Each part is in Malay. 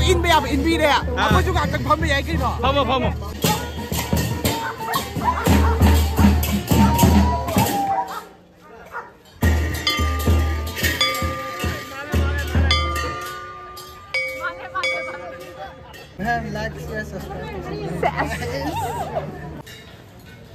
อินไปอ่ะอินบีเลยอ่ะเอาไปจุกกันพร้อมไปยังกินหรอพร้อม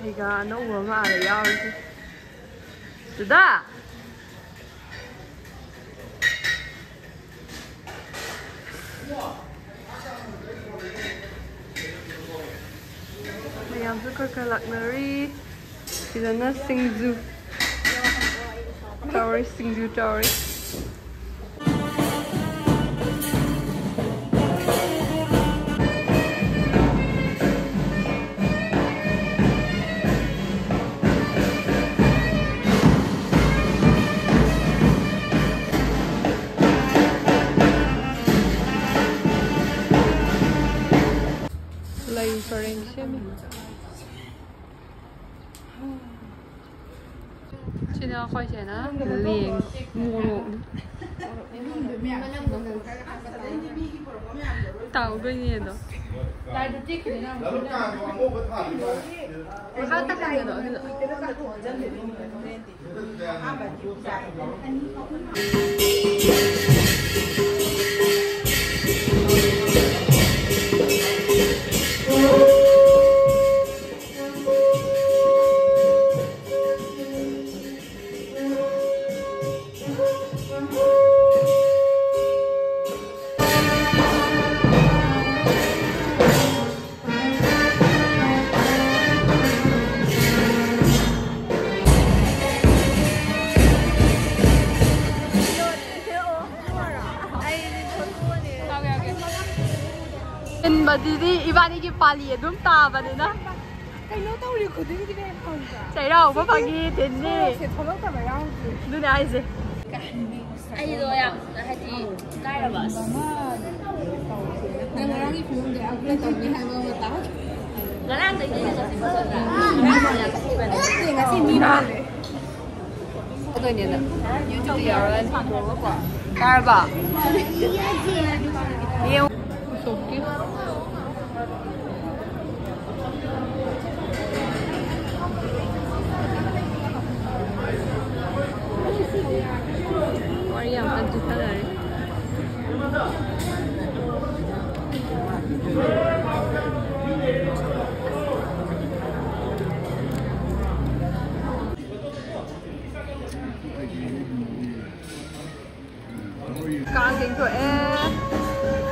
이거 너무 많아요. 주다. Ayam suka laknari. Kita Singju. Tower Singju Tower. Trên đó khoai chè nó liền mua luôn tàu cái gì đó khác tất cả đó Didi, ibani ki pali dum ta ba na. Kai no tau ri khudin ki ben khon ka. Chai rao ba pagi den ni. Se tholo ta ba yang. Du ne ai se. Ai do ya, na ha ti kai ra ba. Na ngarang ki phum de ak le tau ni ha ba ta. Ngarang de ni sa si ba sa da. Ya ka si ba ne. Ni nga si mi ba le. 多年的，就是有人唱歌过，干吧。你有手机。 Yang tentu saja. Càng kính của em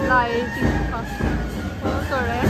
lại chính thức rồi đấy.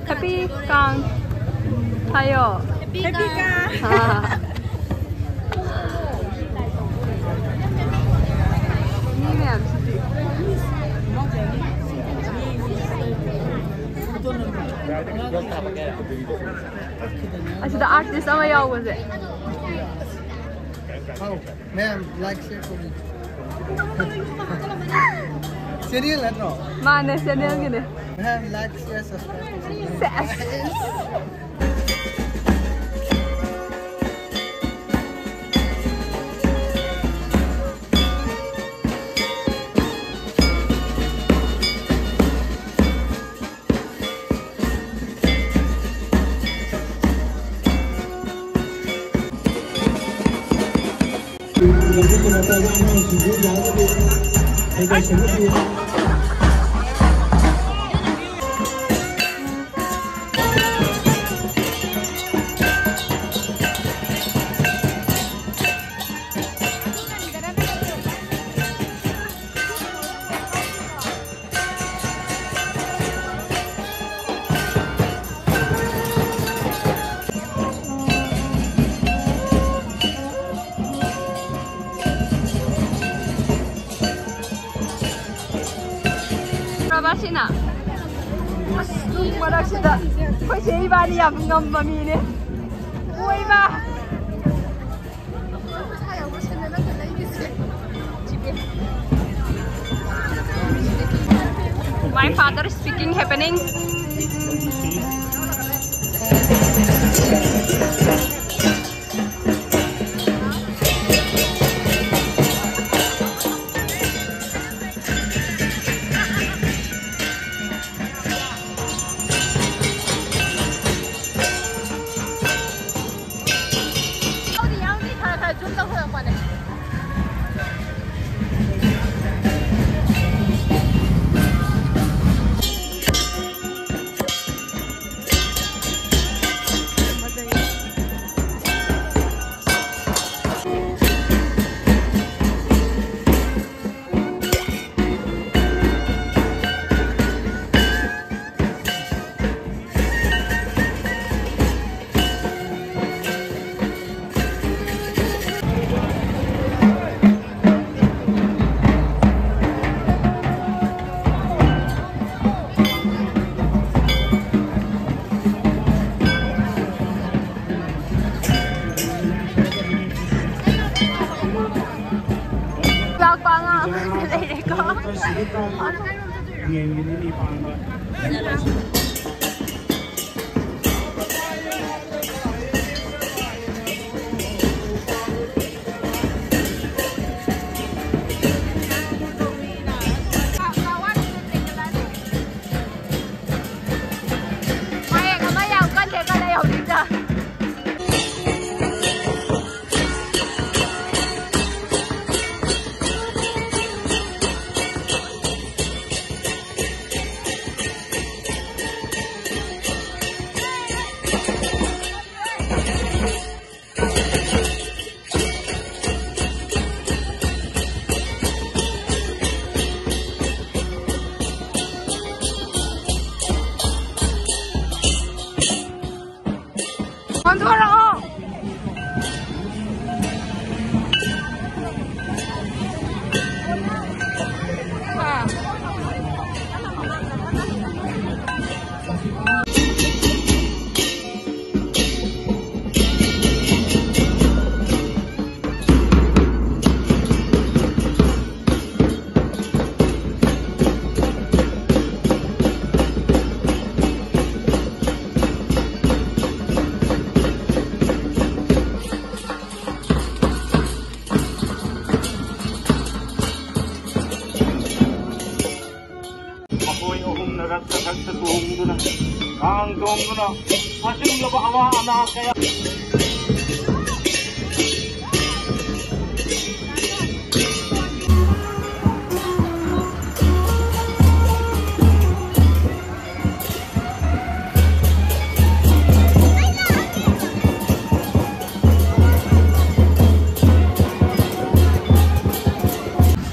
Happy Kang tayo. Happy Kang. Alltså the artist ama yawas eh. Oh, ma'am, like share for me. Serial at all? Mana serial gini? Ma'am, like share subscribe. Masina. Marak sida. Koi sei bani yam ngamba mi ne. Oi ma. My father is speaking happening.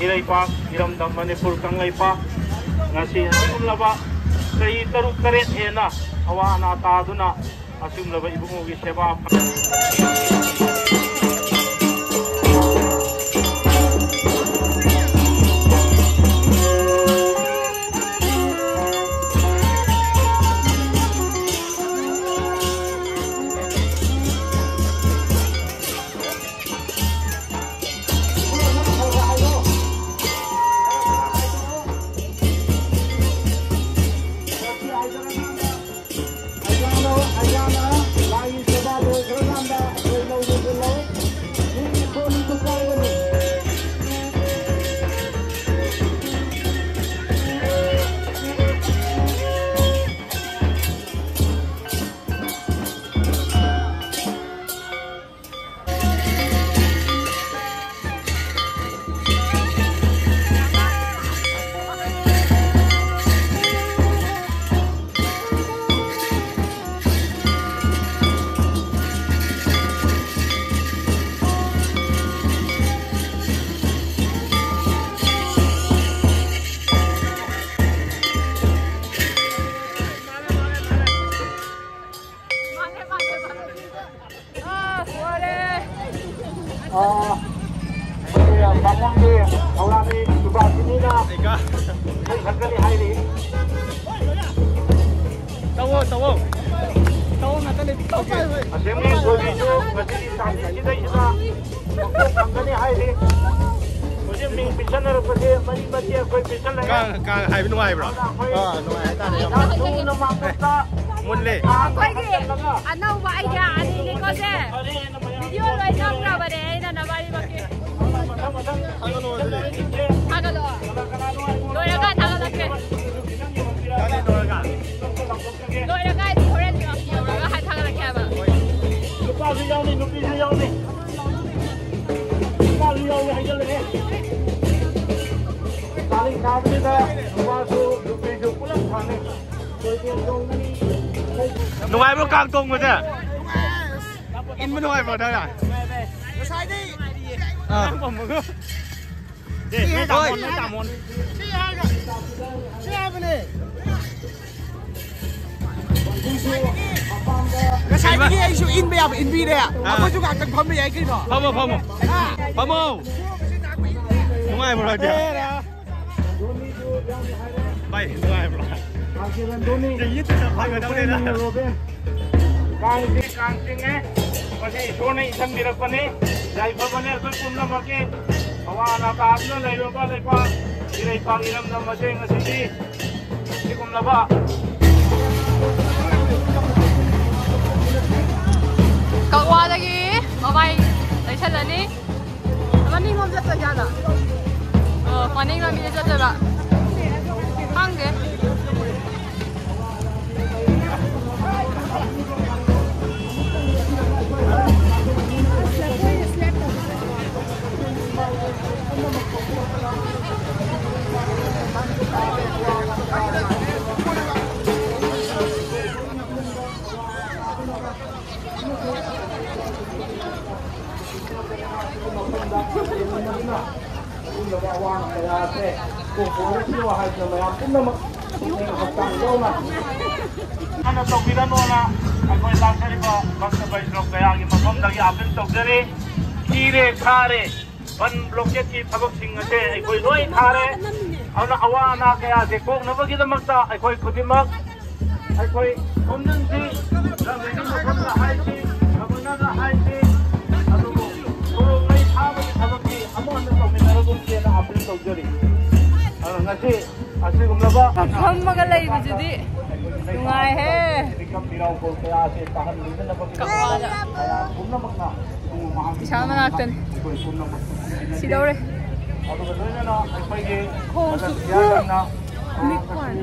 Ilaypak, Iramdam Manipur Kang Laypak, nga si Laba, kay Taruk Karet Ena, awa na ta duna asum laba ibungo gi seba Nungay mo kangtong mo siya. In mo nungay mo dala. Sai đi.ผมมึงก็เด็กไม่ต่ำมน Cái sai đi anh chịu in bây giờ in vi đây à? Có chú gạt cần phấm bây giờ cái gì Phấm nungay mo ra dia. Bay nungay mo. Jadi itu sampai ke dalam ni lah. Kang ting masih show ni isang dirapkan ni. Jai bhavan ni pun nama ke. Awan atas ni lagi apa lepas. Dirai pangiram nama masih ngasih di kum laba. Kawa lagi, bye. Dari sana ni. Mana ngom jatuh jana? Mana ngom ni jatuh tak? Angge. Ano to binano na ako lang sa iba basta ba isok kaya ang mapam dagi apin to dere kire khare ban blocket ki thagok sing ase ai koi loi khare ana awa na kaya se kok na bagi da makta ai koi khudimak ai koi omnan ji da meni mapam na hai ji abuna na hai ji adu ko mai thaba ki thagok ki amon na to minara gum ke na apin to dere ana ngasi ase gumlaba Hamma ka lay bujudi. Tungay he. Kakwala. Isang manaktan. Si Dore. Likwan.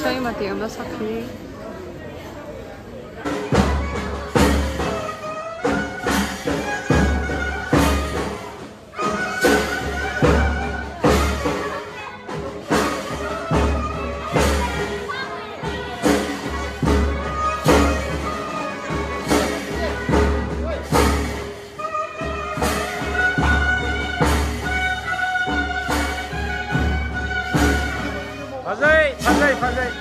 ꯏꯁꯩ ꯃꯇꯦꯛ ꯑꯃ ꯁꯛꯈꯤ 파자이.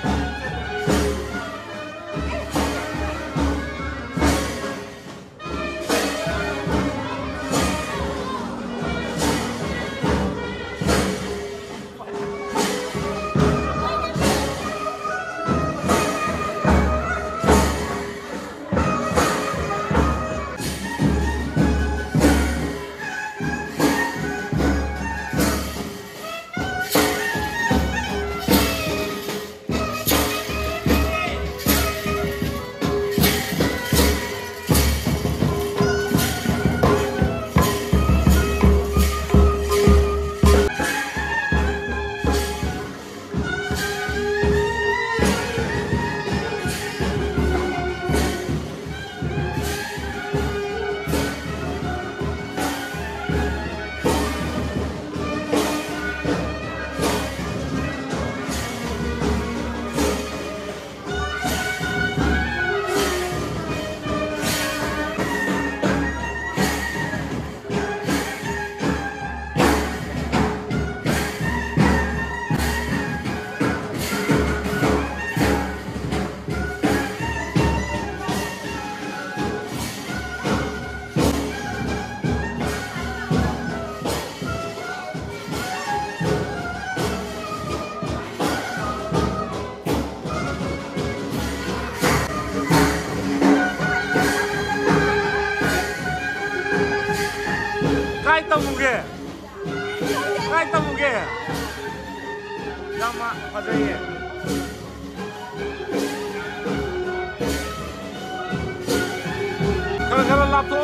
Kahit muge. Lama pajaye. Kara lapto.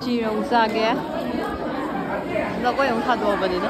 Chị rồng ra kìa. Nó có dùng thật đồ vào đấy đó.